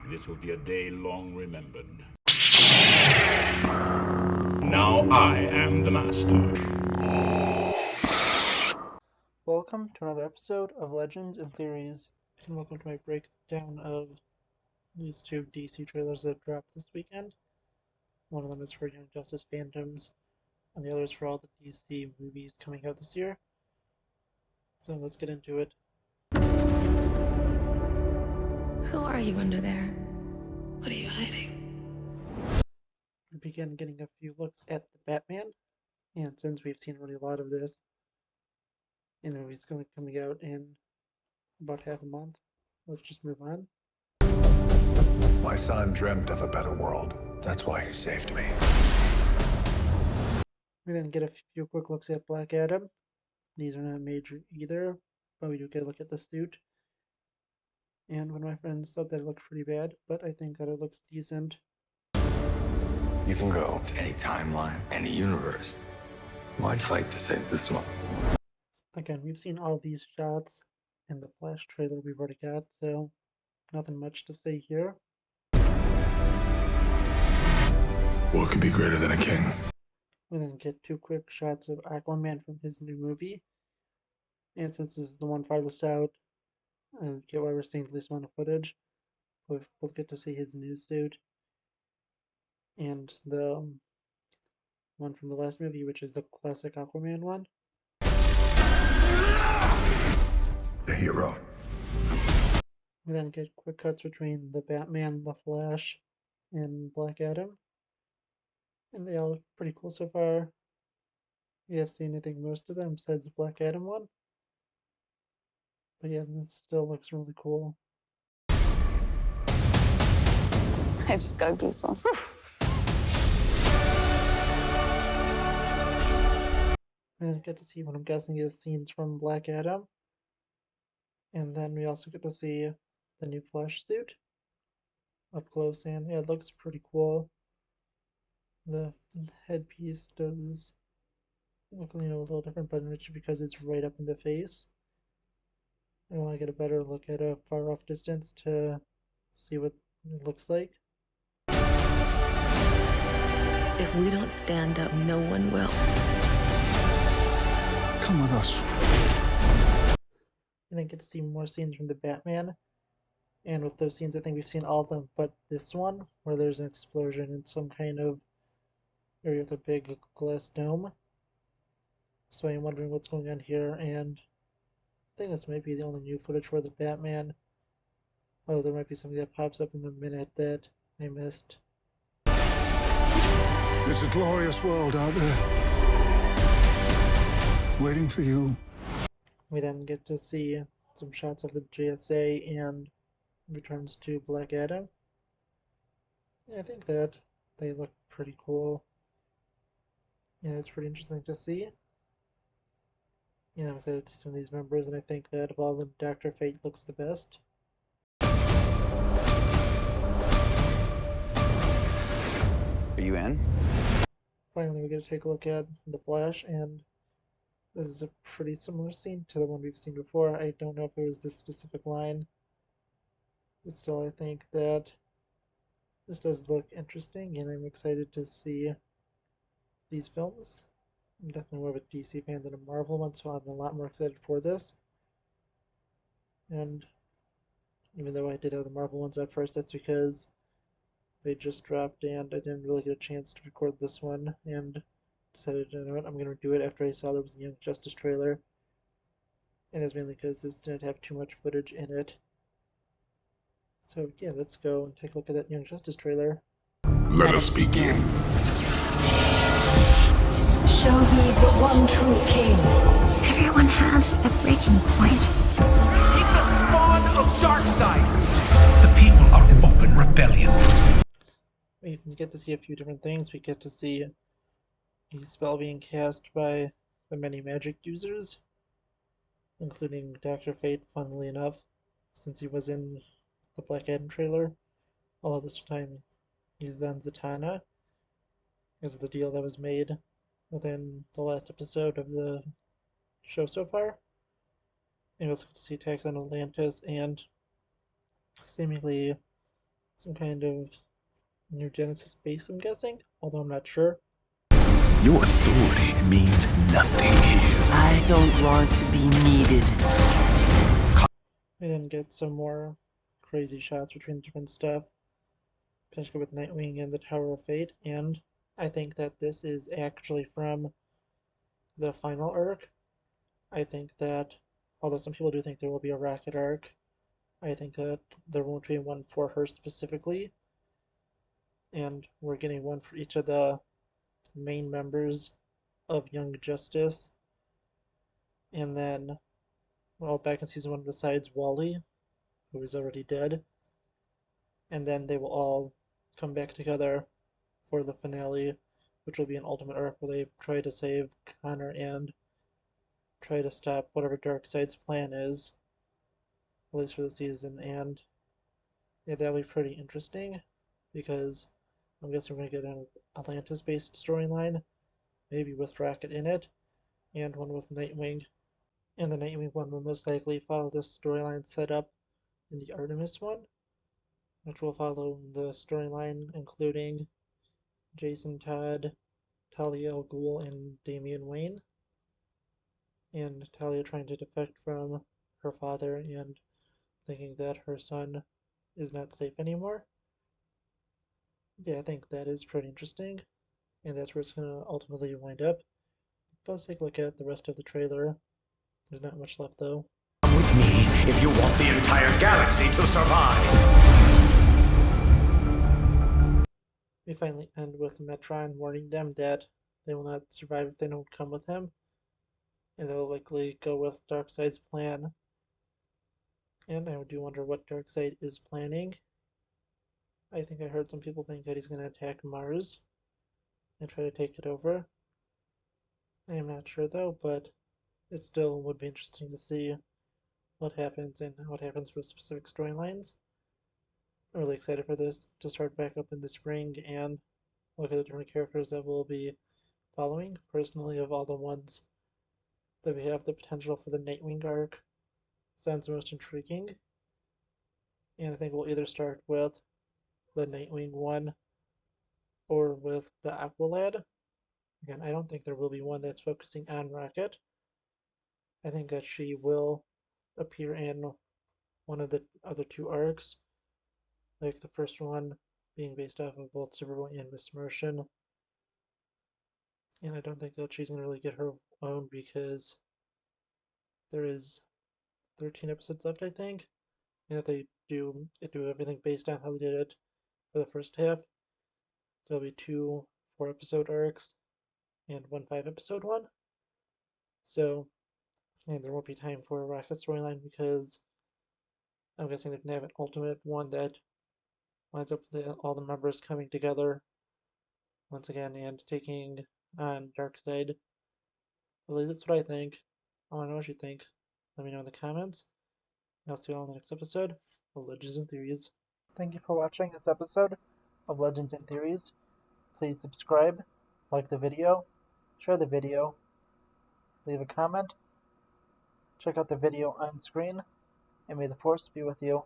This will be a day long remembered. Now I am the master. Welcome to another episode of Legends and Theories, and welcome to my breakdown of these two DC trailers that dropped this weekend. One of them is for Young Justice Phantoms, and the other is for all the DC movies coming out this year. So let's get into it. Who are you under there? What are you hiding? We begin getting a few looks at the Batman, and since we've seen really a lot of this, and the movie's going to be coming out in about half a month, let's just move on. My son dreamt of a better world. That's why he saved me. We then get a few quick looks at Black Adam. These are not major either, but we do get a look at the suit. And one of my friends thought that it looked pretty bad, but I think that it looks decent. You can go to any timeline, any universe. Why'd fight to save this one? Again, we've seen all these shots in the Flash trailer we've already got, so nothing much to say here. What could be greater than a king? We then get two quick shots of Aquaman from his new movie. And since this is the one farthest out, I get why we're seeing the least amount of footage. We'll get to see his new suit. And the one from the last movie, which is the classic Aquaman one. The hero. We then get quick cuts between the Batman, the Flash, and Black Adam. And they all look pretty cool so far. We have seen, I think, most of them besides the Black Adam one. But yeah, this still looks really cool. I just got goosebumps. We then get to see what I'm guessing is scenes from Black Adam. And then we also get to see the new Flash suit up close, and yeah, it looks pretty cool. The headpiece does look, a little different, but it's because it's right up in the face. I want to get a better look at a far off distance to see what it looks like. If we don't stand up, no one will. Come with us. And then get to see more scenes from the Batman. And with those scenes, I think we've seen all of them, but this one, where there's an explosion in some kind of area with a big glass dome. So I'm wondering what's going on here, and I think this might be the only new footage for the Batman. Oh, there might be something that pops up in a minute that I missed. It's a glorious world out there, waiting for you. We then get to see some shots of the JSA and returns to Black Adam. Yeah, I think that they look pretty cool. Yeah, it's pretty interesting to see. Yeah, I'm excited to see some of these members, and I think that of all of them, Dr. Fate looks the best. Are you in? Finally, we get to take a look at The Flash, and this is a pretty similar scene to the one we've seen before. I don't know if it was this specific line, but still, I think that this does look interesting, and I'm excited to see these films. I'm definitely more of a DC fan than a Marvel one, so I'm a lot more excited for this. And even though I did have the Marvel ones at first, that's because they just dropped and I didn't really get a chance to record this one, and decided, you know what, I'm going to do it after I saw there was a Young Justice trailer. And it's mainly because this didn't have too much footage in it. So yeah, let's go and take a look at that Young Justice trailer. Let us begin. Show me the one true king. Everyone has a breaking point. He's the spawn of Darkseid. The people are in open rebellion. We can get to see a few different things. We get to see a spell being cast by the many magic users, including Dr. Fate, funnily enough, since he was in the Black Adam trailer. Although this time he's on Zatanna, because of the deal that was made within the last episode of the show so far. And we also get to see attacks on Atlantis and seemingly some kind of New Genesis base, I'm guessing, although I'm not sure. Your authority means nothing here. I don't want to be needed. We then get some more crazy shots between different stuff, especially with Nightwing and the Tower of Fate, and I think that this is actually from the final arc. I think that, although some people do think there will be a Rocket arc, I think that there won't be one for her specifically, and we're getting one for each of the main members of Young Justice, and then, well, back in season 1 besides Wally, who is already dead, and then they will all come back together for the finale, which will be an ultimate arc where they try to save Connor and try to stop whatever Darkseid's plan is, at least for the season. And yeah, that'll be pretty interesting because I'm guessing we're gonna get an Atlantis-based storyline, maybe with Rocket in it, and one with Nightwing. And the Nightwing one will most likely follow the storyline set up in the Artemis one, which will follow the storyline including Jason Todd, Talia al Ghul, and Damian Wayne, and Talia trying to defect from her father and thinking that her son is not safe anymore. Yeah, I think that is pretty interesting, and that's where it's going to ultimately wind up. But let's take a look at the rest of the trailer. There's not much left though. Come with me if you want the entire galaxy to survive. We finally end with Metron warning them that they will not survive if they don't come with him, and they'll likely go with Darkseid's plan. And I do wonder what Darkseid is planning. I think I heard some people think that he's going to attack Mars and try to take it over. I am not sure though, but it still would be interesting to see what happens and what happens for specific storylines. I'm really excited for this to start back up in the spring and look at the different characters that we'll be following. Personally, of all the ones that we have the potential for the Nightwing arc, sounds the most intriguing. And I think we'll either start with the Nightwing one or with the Aqualad. Again, I don't think there will be one that's focusing on Rocket. I think that she will appear in one of the other two arcs, like the first one being based off of both Superboy and Miss Martian. And I don't think that she's going to really get her own because there is 13 episodes left, I think. And if they do everything based on how they did it for the first half, there'll be 2 4-episode arcs and 1 5-episode one. So, and there won't be time for a Rocket storyline because I'm guessing they're going to have an ultimate one that winds up with all the members coming together once again and taking on Darkseid. At least that's what I think. I want to know what you think. Let me know in the comments. I'll see you all in the next episode of Legends and Theories. Thank you for watching this episode of Legends and Theories. Please subscribe, like the video, share the video, leave a comment, check out the video on screen, and may the Force be with you.